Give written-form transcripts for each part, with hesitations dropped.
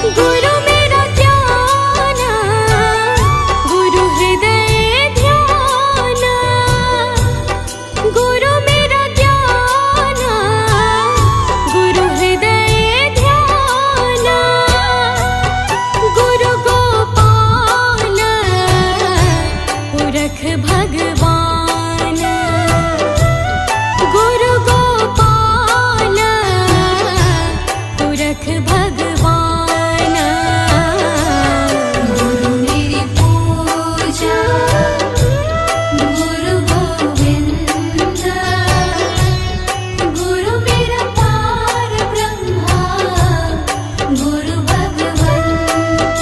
गुरु मेरा ज्ञान, गुरु हृदय ध्यान, गुरु मेरा ज्ञान, गुरु हृदय ध्यान, गुरु गोपाल पुरख भगवान, गुरु गोपाल पुरख भगवान। गुरु मेरी पूजा गुरु गोविंद, गुरु मेरा पार ब्रह्मा गुरु भगवंत।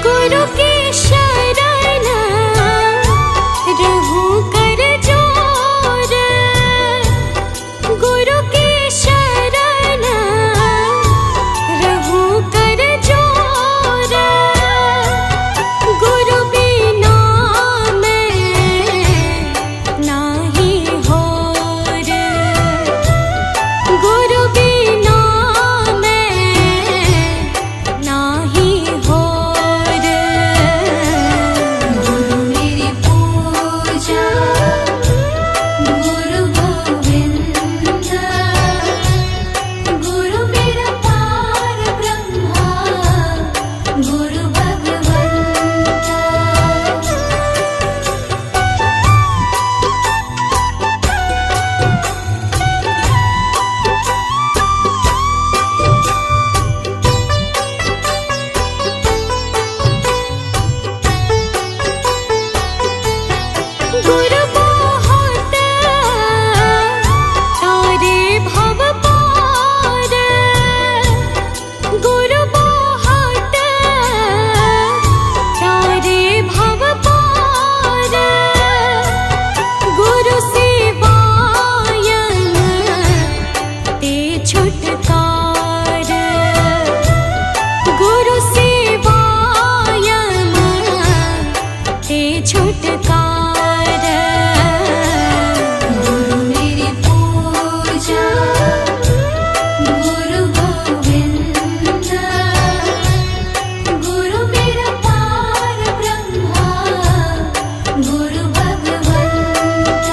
गुरु की शरण रहूं कर जोर, गुरु की शरण रहूं कर जोर, गुरु बिना मैं नाही होर, गुरु बिना मैं नाही होर। गुरु मेरी पूजा गुरु गोविंद, गुरु मेरा पार ब्रह्मा गुरु भगवंत। गुरु बहुत तारे भव पार, गुरु बहुत तारे भव पार, गुरु सेवायन ते छुटकार, गुरु सेवायन ते छुटकार। गुरु मेरी पूजा गुरु गोविंद, गुरु मेरा पार ब्रह्मा गुरु भगवंत।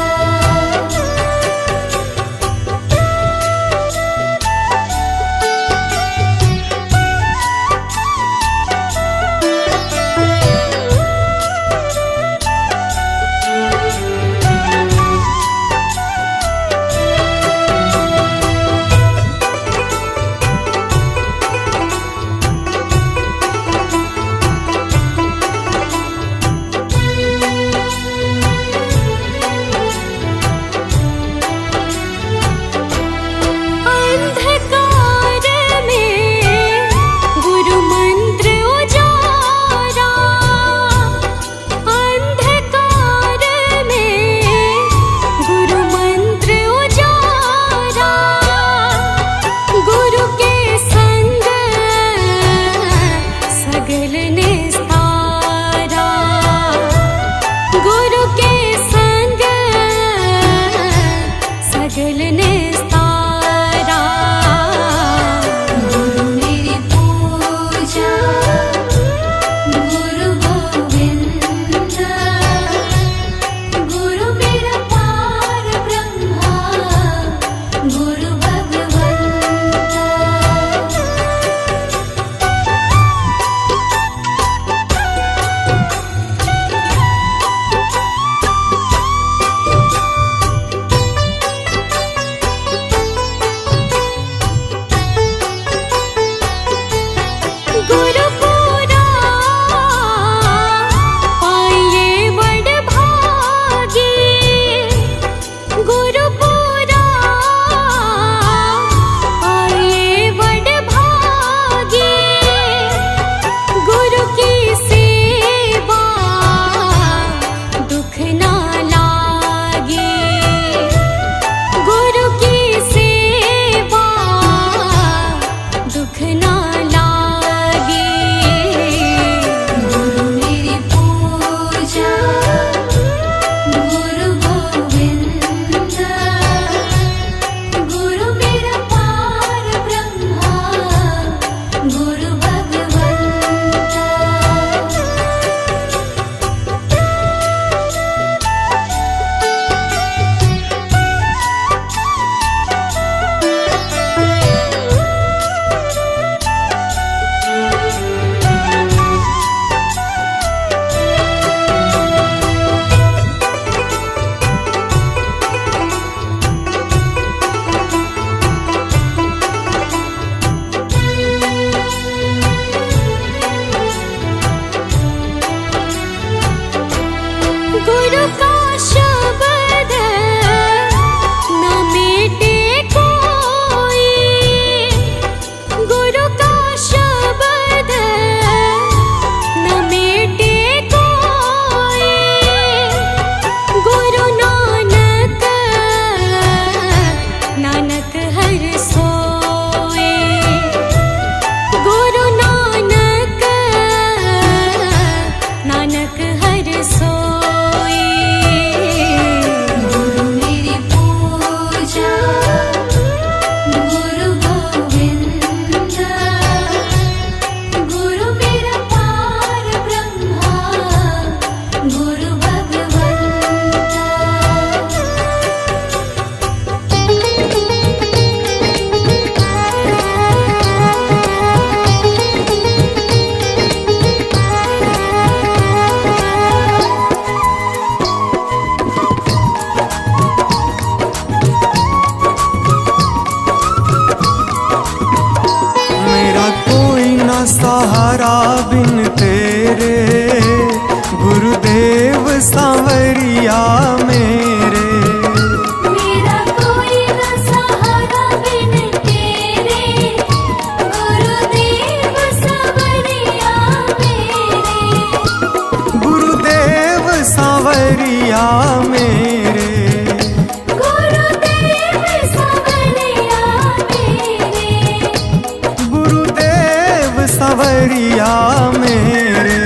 सांवरिया मेरे।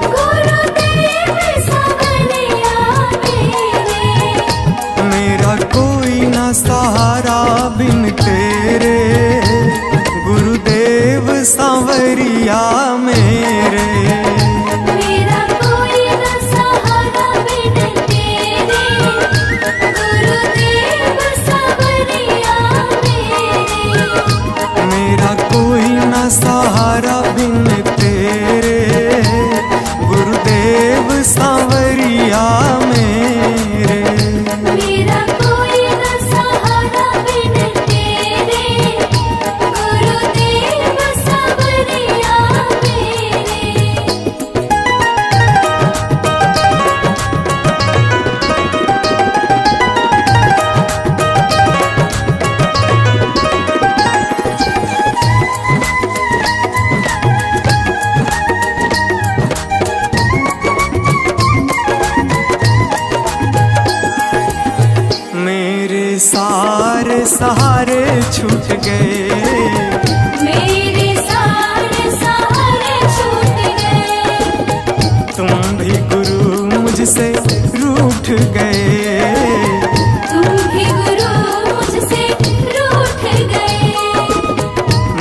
गुरुदेव सांवरिया मेरे, मेरा कोई ना सहारा बिन तेरे, गुरुदेव सांवरिया मेरे। मेरा कोई न सहारा बिन तेरे, गुरुदेव सांवरिया मेरे। मेरा कोई ना सहारा बिन तेरे, गुरुदेव सांवरिया मेरे। मेरा कोई न सहारा बिन तेरे, गुरुदेव सांवरिया मेरे। मेरे सारे सहारे छूट गए, मेरे सारे सहारे छूट गए, तुम भी गुरु मुझसे रूठ गए। तुम भी गुरु मुझसे रूठ गए।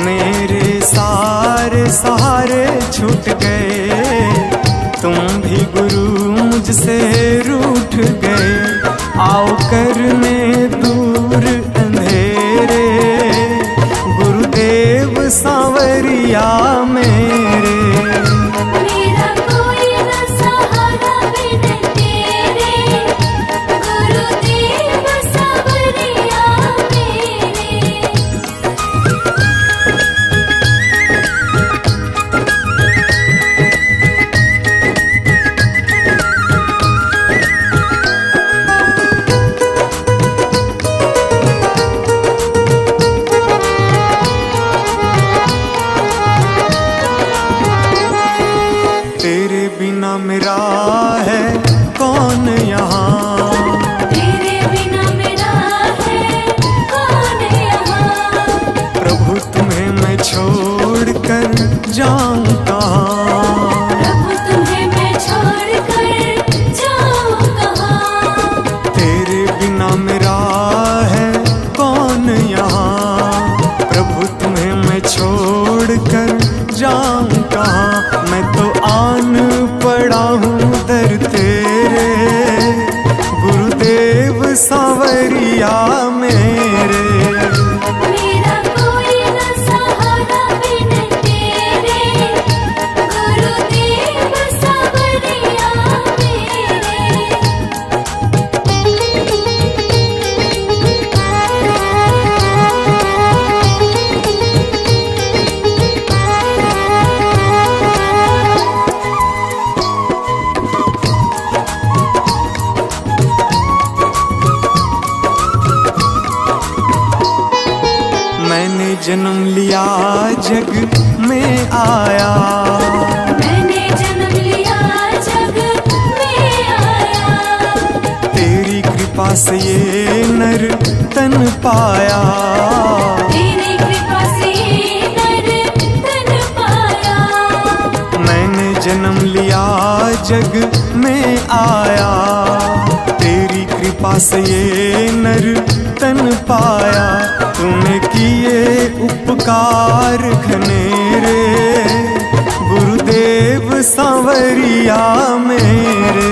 मेरे सारे सहारे छूट गए, तुम भी गुरु मुझसे रूठ गए। आओ करने दूर अंधेरे, गुरुदेव सांवरिया मेरे। मेरा कोई न सहारा बिन तेरे, गुरुदेव सांवरिया मेरे। तेरे बिना मेरा है कौन यहाँ, तेरे बिना मेरा है कौन यहाँ। प्रभु तुम्हें मैं छोड़ कर जाऊँ कहाँ। प्रभु तुम्हें मैं छोड़ कर जाऊँ कहाँ। तेरे बिना मेरा है कौन यहाँ, प्रभु तुम्हें मैं छोड़ कर जाऊँ कहाँ। मैं तो आन पड़ा हूँ दर तेरे, गुरुदेव सांवरिया मेरे। मेरा कोई न सहारा बिन तेरे, गुरुदेव सांवरिया मैंने जन्म लिया जग में आया, मैंने जन्म लिया जग में आया। तेरी कृपा से ये नर तन पाया। तेरी कृपा से नर तन पाया। मैंने जन्म लिया जग में आया, तेरी कृपा से ये नर तन पाया। तूने किए उपकार घनेरे, गुरुदेव सांवरिया मेरे।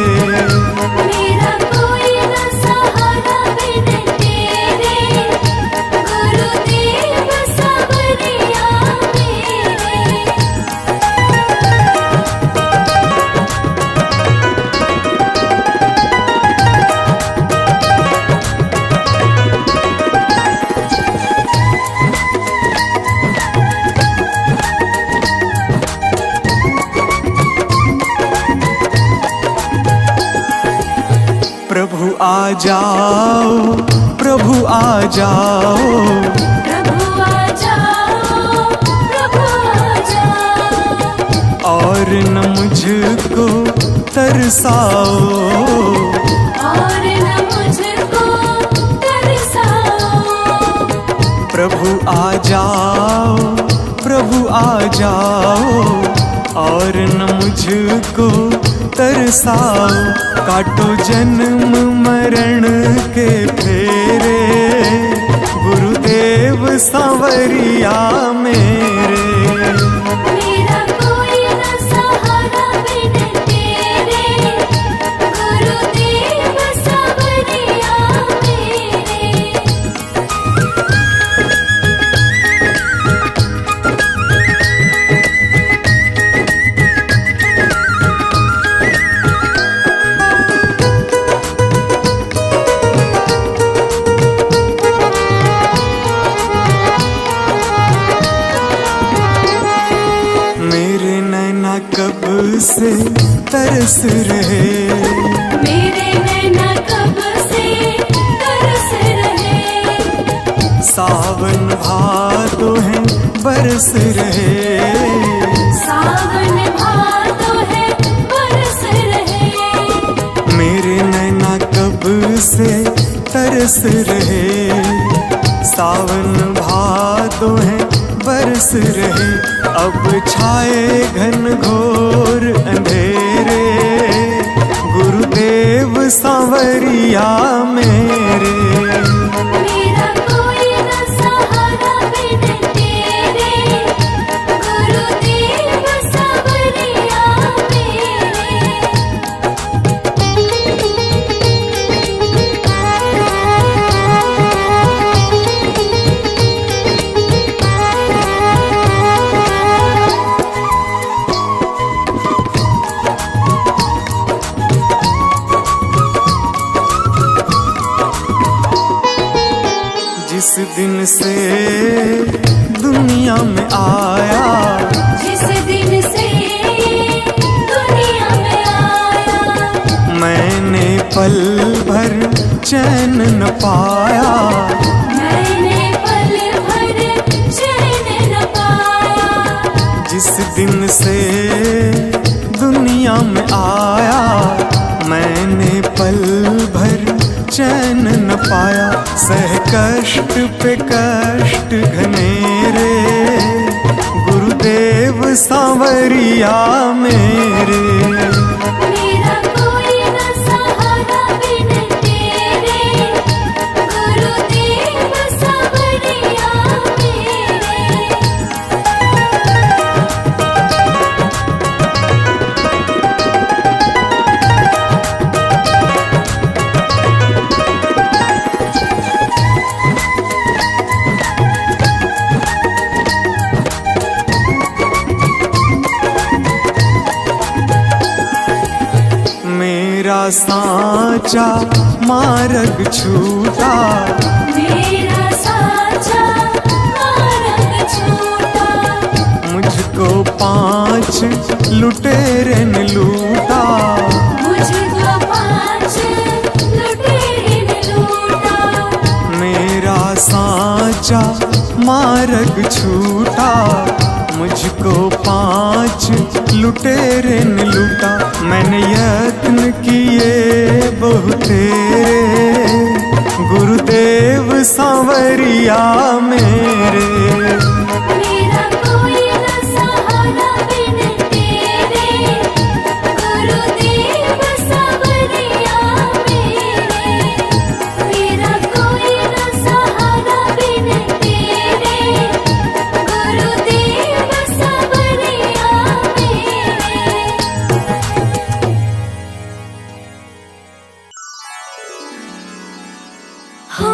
मेरा कोई न सहारा बिन तेरे, गुरुदेव सांवरिया मेरे। प्रभु आ जाओ, प्रभु आ जाओ, प्रभु आ जाओ, प्रभु आ जाओ। और न मुझको तरसाओ, और न मुझको तरसाओ। प्रभु आ जाओ, प्रभु आ जाओ और न मुझको तरसाओ। काटो जन्म मरण के फेरे, गुरुदेव सांवरिया मेरे। मेरा कोई न सहारा बिन तेरे, गुरुदेव सांवरिया मेरे। मेरे नैना कब से तरस रहे, मेरे नैना कब से तरस रहे। सावन भादो है बरस रहे। सावन भादो है बरस रहे। मेरे नैना कब से तरस रहे, सावन भादो है बरस रहे। अब छाए घन घोर अंधेरे, गुरुदेव सांवरिया मेरे। मेरा कोई न सहारा बिन तेरे, गुरुदेव सांवरिया जिस दिन से दुनिया में आया, जिस दिन से दुनिया में आया। मैंने पल भर चैन न पाया। मैंने पल भर चैन न पाया। जिस दिन से दुनिया में आया, मैंने पल भर चैन न पाया। सह कष्ट पे कष्ट घनेरे, गुरुदेव सांवरिया मेरे। मेरा कोई न सहारा बिन तेरे, गुरुदेव सांवरिया मेरे। मेरा साचा मार्ग छूटा, मेरा साचा मार्ग छूटा। मुझको 5 लुटेरे ने लूटा। मुझको 5 लुटेरे ने लूटा। मेरा साचा मार्ग छूटा, मुझको 5 लुटेरे ने लूटा। मैंने यत्न किए बहुतेरे, गुरुदेव सांवरिया मेरे। मेरा कोई न सहारा बिन तेरे, गुरुदेव सांवरिया मेरे। मेरा कोई न सहारा बिन तेरे, गुरुदेव सांवरिया मेरे। हो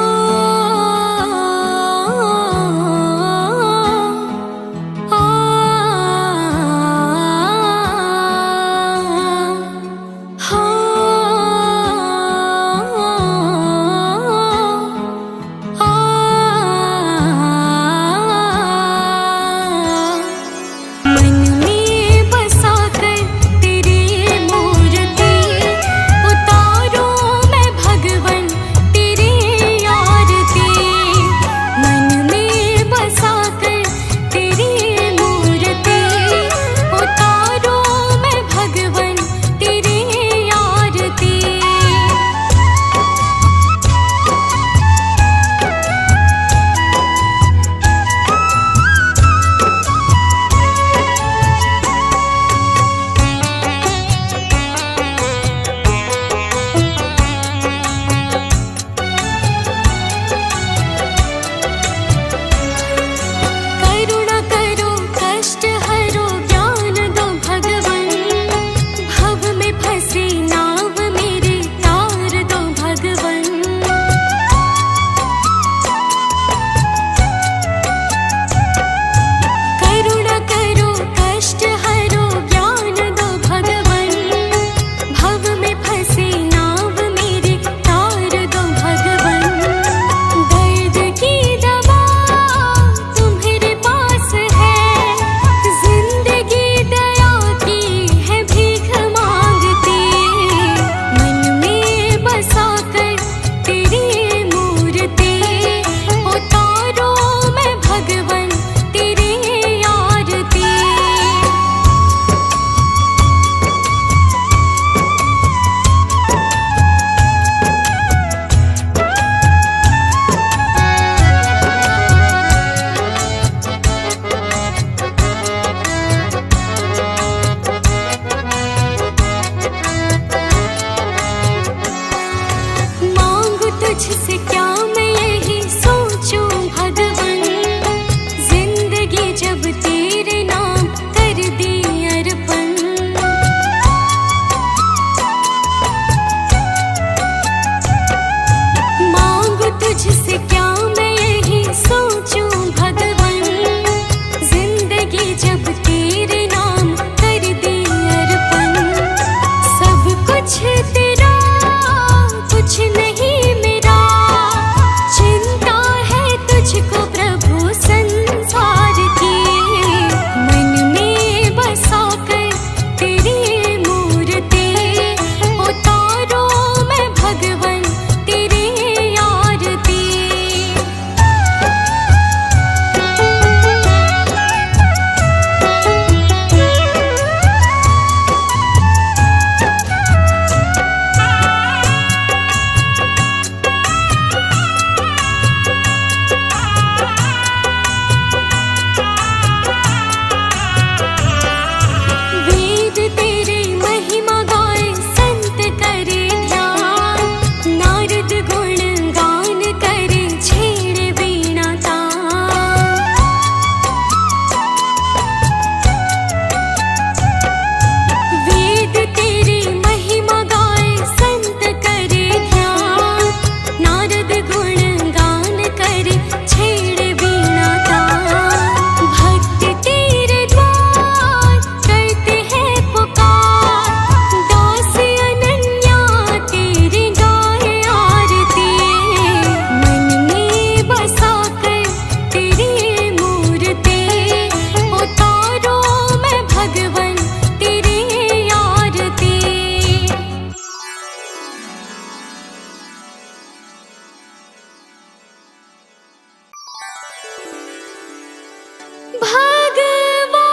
भगवान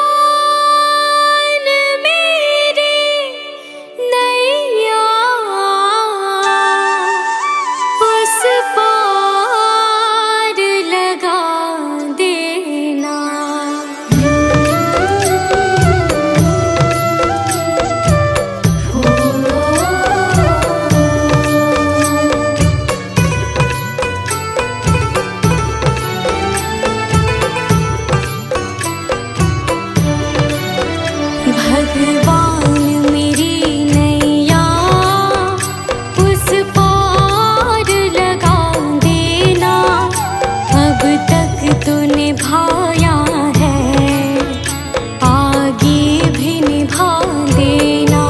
मेरी नैया उस पार लगा देना। भगवान मेरी नैया उस पार लगा देना। अब तक तो निभाया है, आगे भी निभा देना।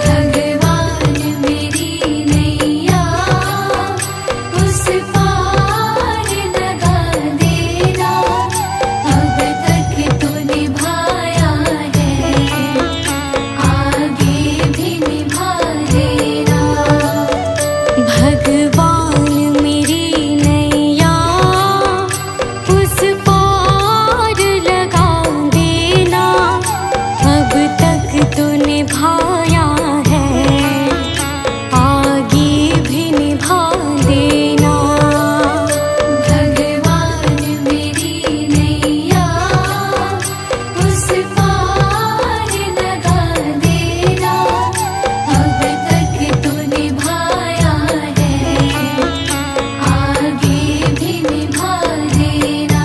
भगवान मेरी नैया उस पार लगा देना। अब तक तो निभाया है, आगे भी निभा देना। भगवान मेरी नैया उस पार लगा देना। अब तक तो निभाया है, आगे भी निभा देना। भगवान मेरी नैया उस पार लगा देना। अब तक तो निभाया है, आगे भी निभा देना।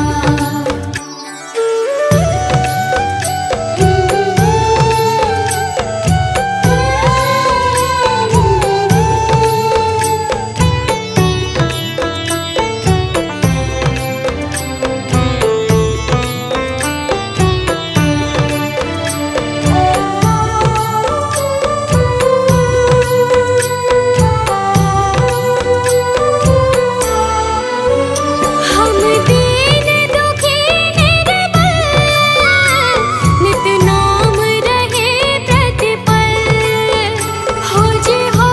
हम दीन दुखी निर्बल, नित नाम रहे प्रतिपल। हो जी हो,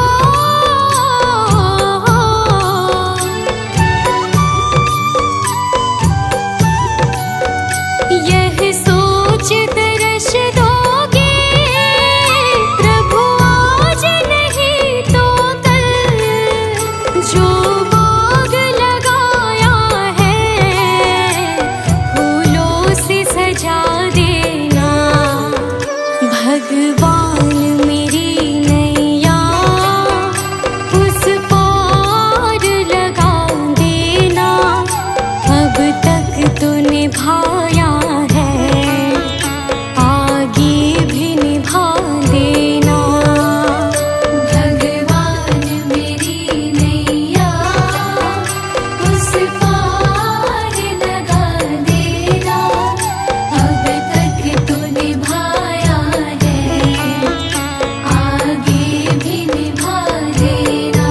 यह सोच दर्श दोगे प्रभु आज नहीं तो कल। जो बाग लगाया है फूलों से सजा देना। भगवान मेरी नैया उस पार लगा देना। अब तक तो निभाया है, आगे भी निभा देना। भगवान मेरी नैया उस पार लगा देना। अब तक तो निभाया है, आगे भी निभा देना।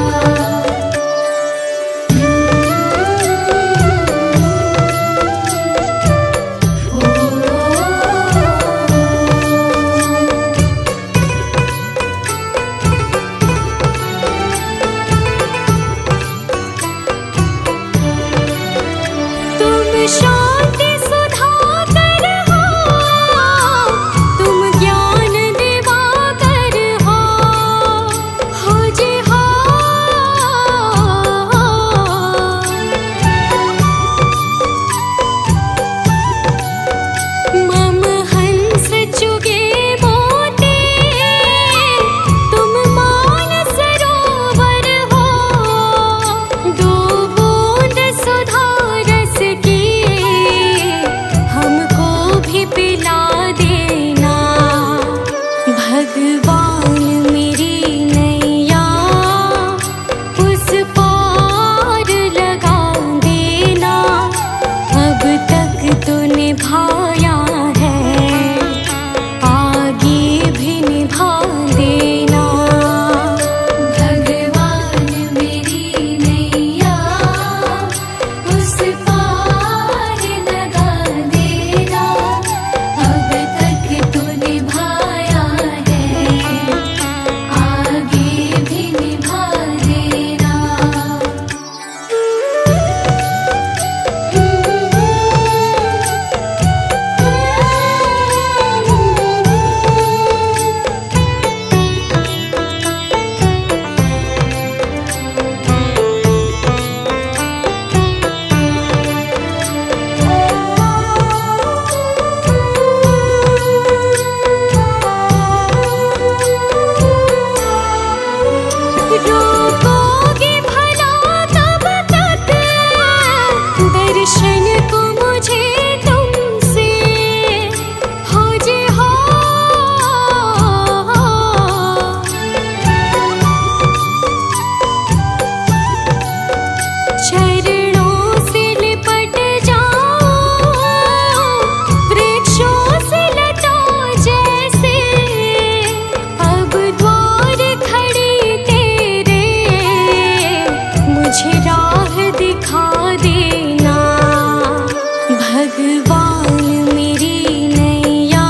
भगवान मेरी नैया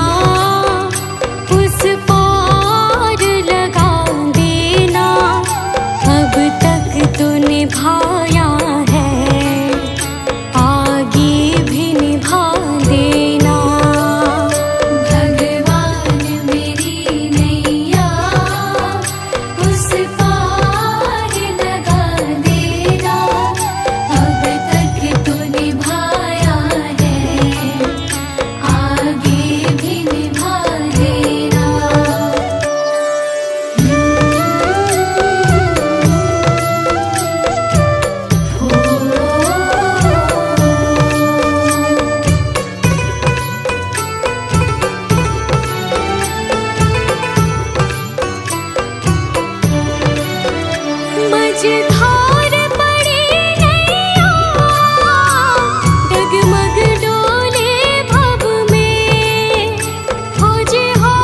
उस पार लगा देना, अब तक तो निभाया है, आगे भी निभा देना। भगवान मेरी नैया उस पार लगा देना, अब तक तो निभाया है, आगे भी निभा देना। मझधार पड़ी नैया, डगमग डोले भव में, खोजे हो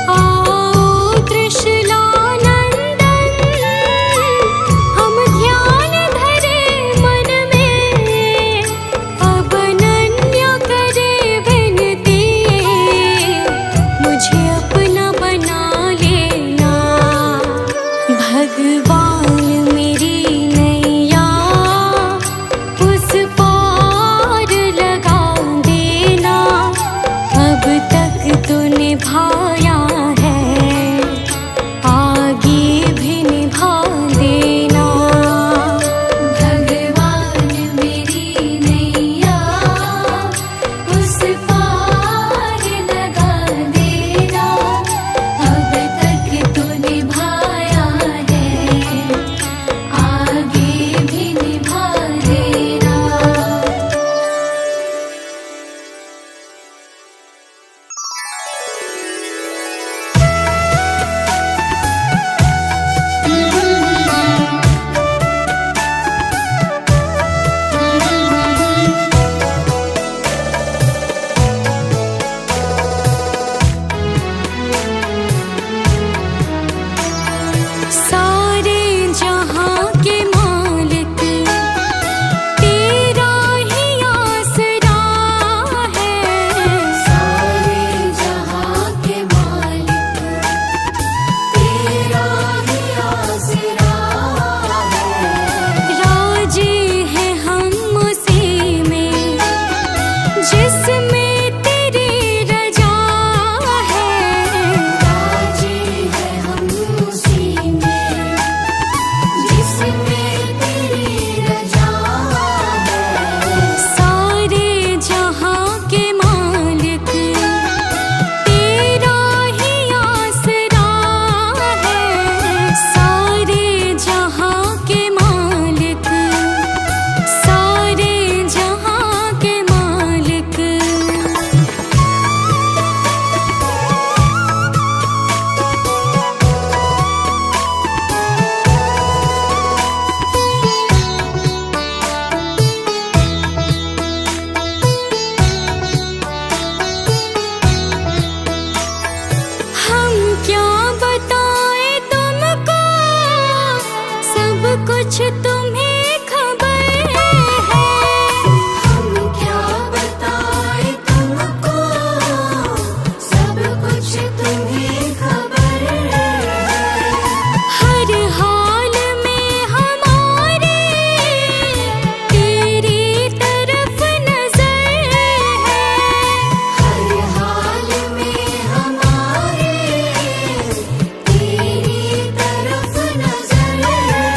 आओ त्रिशूलानंदन, हम ध्यान धरे मन में, अब अनन्य करे विनती, मुझे अपना बना लेना। भगवान मेरी नैया उस पार लगा देना, अब तक तो निभाया है, आगे भी निभा देना। भगवान मेरी नैया उस पार लगा देना, अब तक तो निभाया है, आगे भी निभा देना। सारे जहां के मालिक तेरा ही आसरा है, सारे जहां के मालिक तेरा ही आसरा है, राजी है हम उसी में जिसमें तेरी रजा है, राजी है हम उसी में जिसमें तेरी रजा है। सारे जहां के मालिक तेरा ही आसरा है, सारे जहां के मालिक, सारे जहां के मालिक। हम क्या बताएं तुमको, सब कुछ तुम्हें खबर है। हम क्या बताएं तुमको, सब कुछ तुम्हें खबर है। हर हाल में हमारे तेरी तरफ नजर है, हर हाल में हमारे तेरी तरफ नजर है।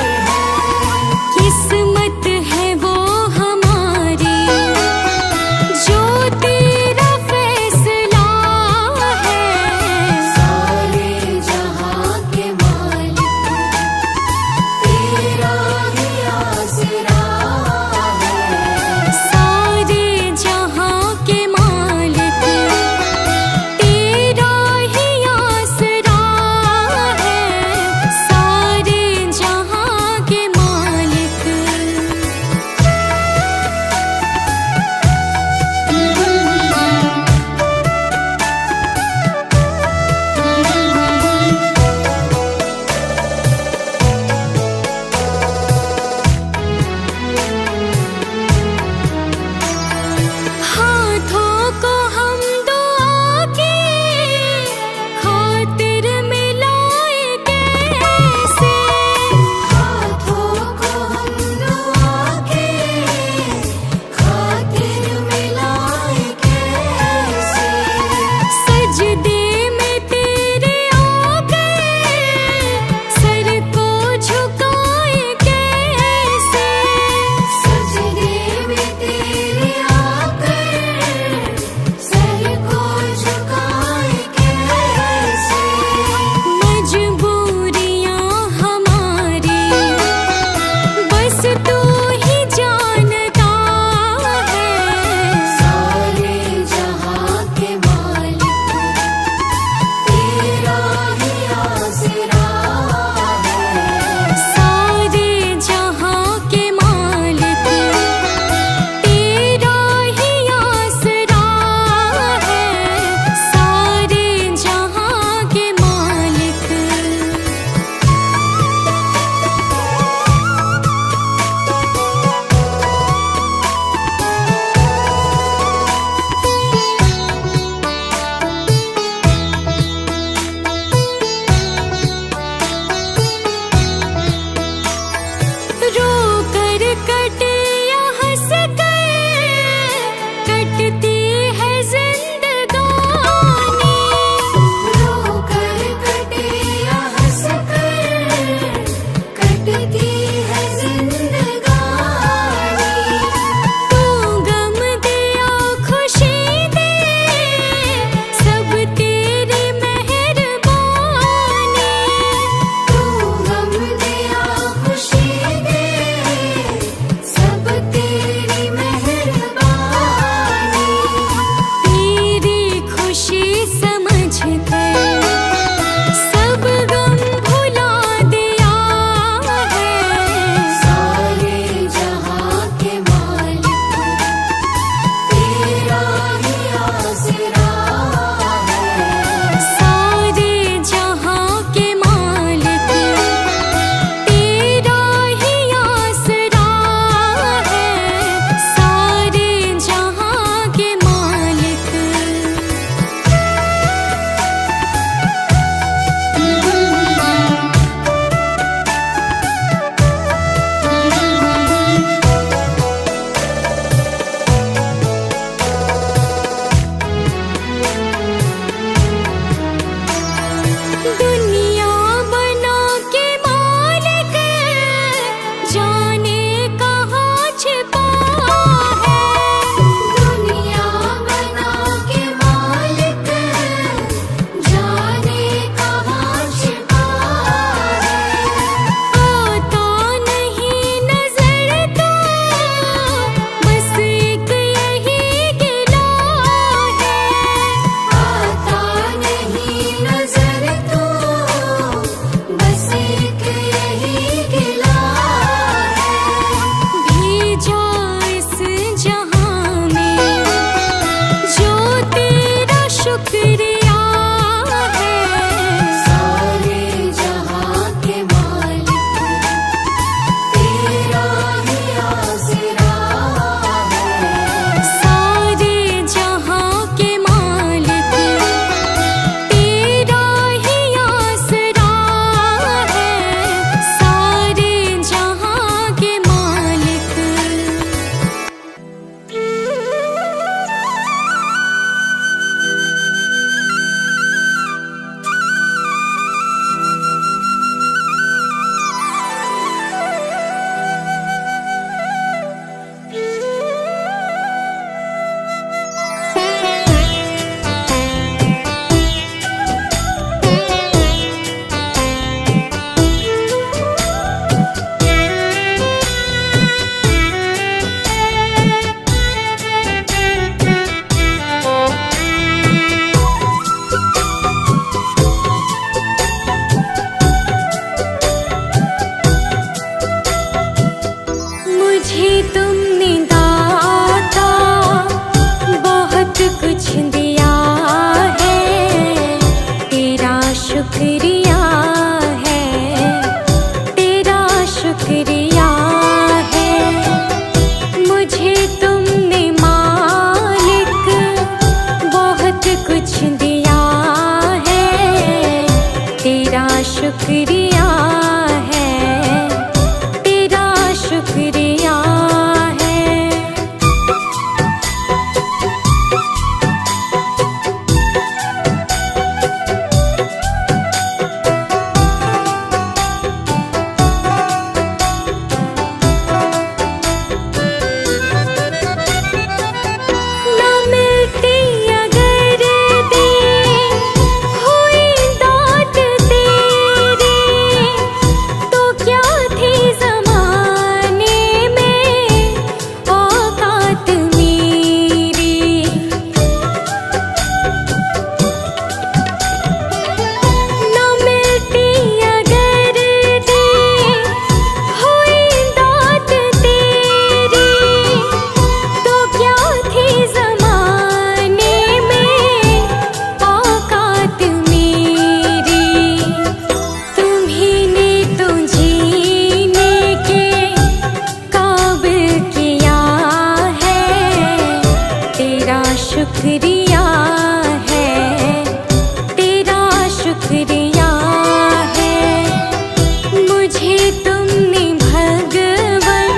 तुमने भगवन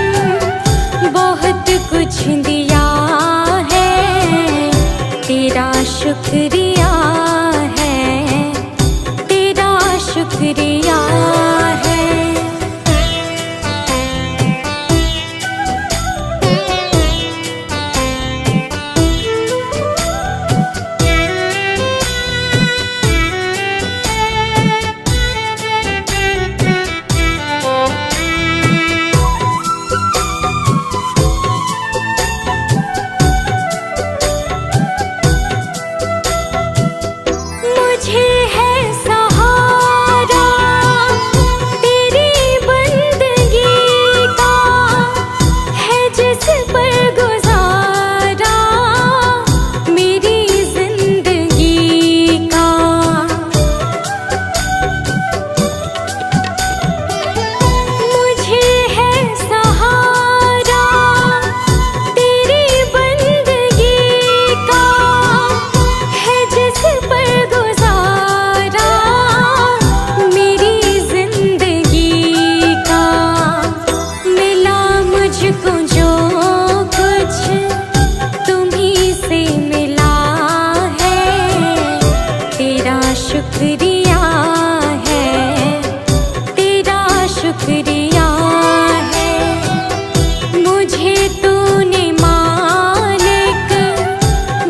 बहुत कुछ दिया है, तेरा शुक्रिया है, तेरा शुक्रिया है। मुझे है सहारा तेरी बंदगी का, है जिस पर गुजारा मेरी जिंदगी का। मुझे है सहारा तेरी बंदगी का, है जिस पर गुजारा मेरी जिंदगी का। मिला मुझको जो कुछ तुम्ही से मिला है, तेरा शुक्रिया है, तेरा शुक्रिया है। मुझे तूने मालिक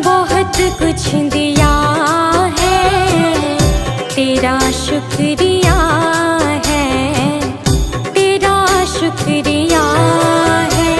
बहुत कुछ दिया है, तेरा शुक्रिया है, तेरा शुक्रिया है।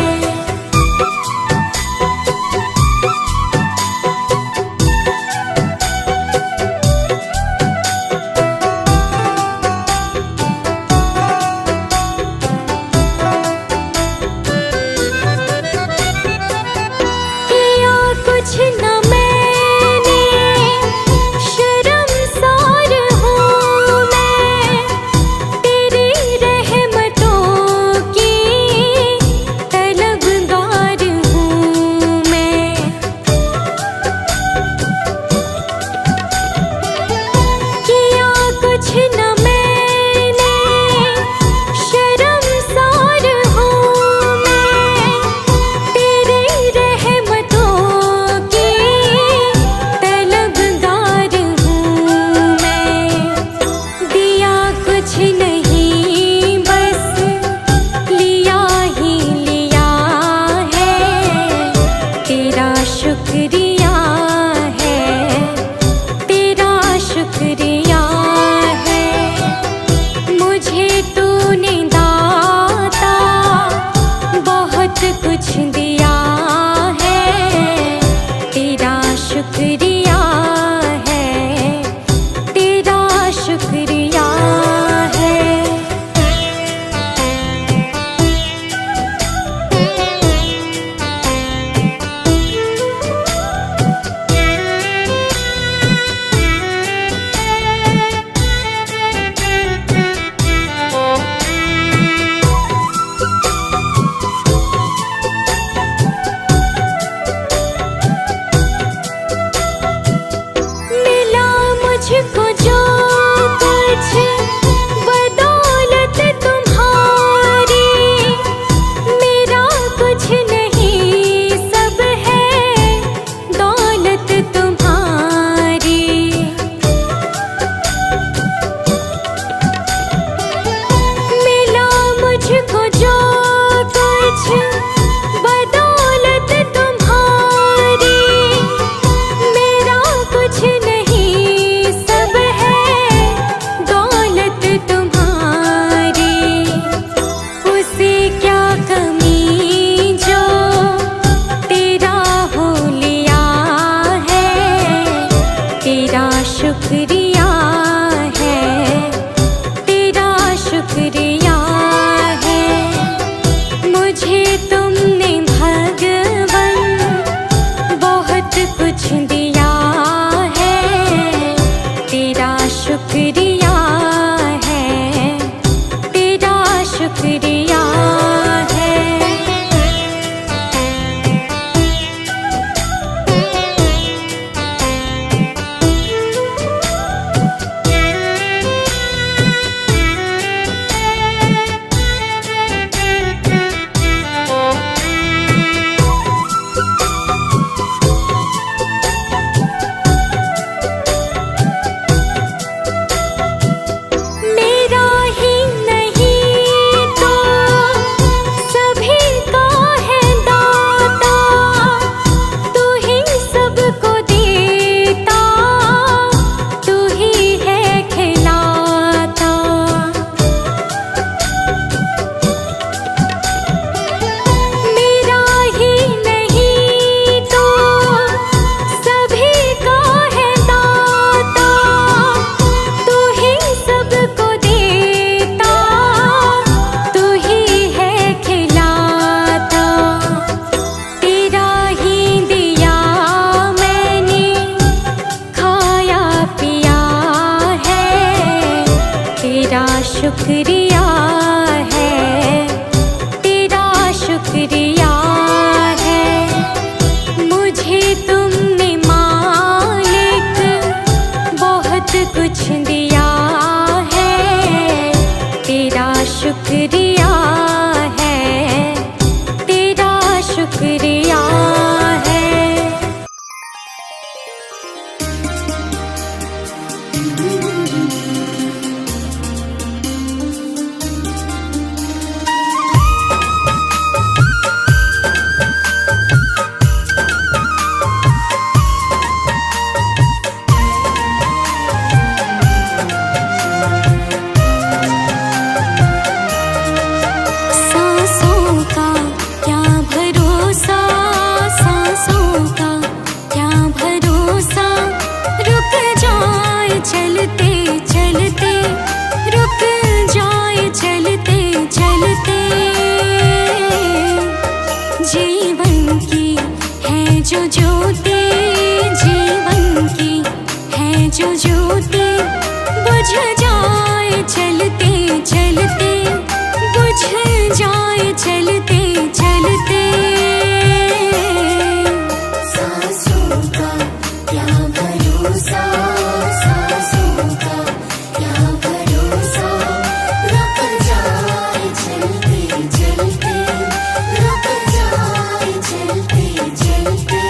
शुक्रिया है, तेरा शुक्रिया है। सांसों का क्या भरोसा, सांसों का क्या भरोसा, रुक जाए चलते चलते, रुक जाए चलते चलते। जीवन की है जो ज्योति, जीवन की है जो ज्योति, बुझ जाए चलते चलते, बुझ जाए चलते चलते। सांसों का क्या भरोसा, सांसों का क्या भरोसा, रुक जाए चलते चलते, रुक जाए चलते चलते।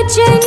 वचन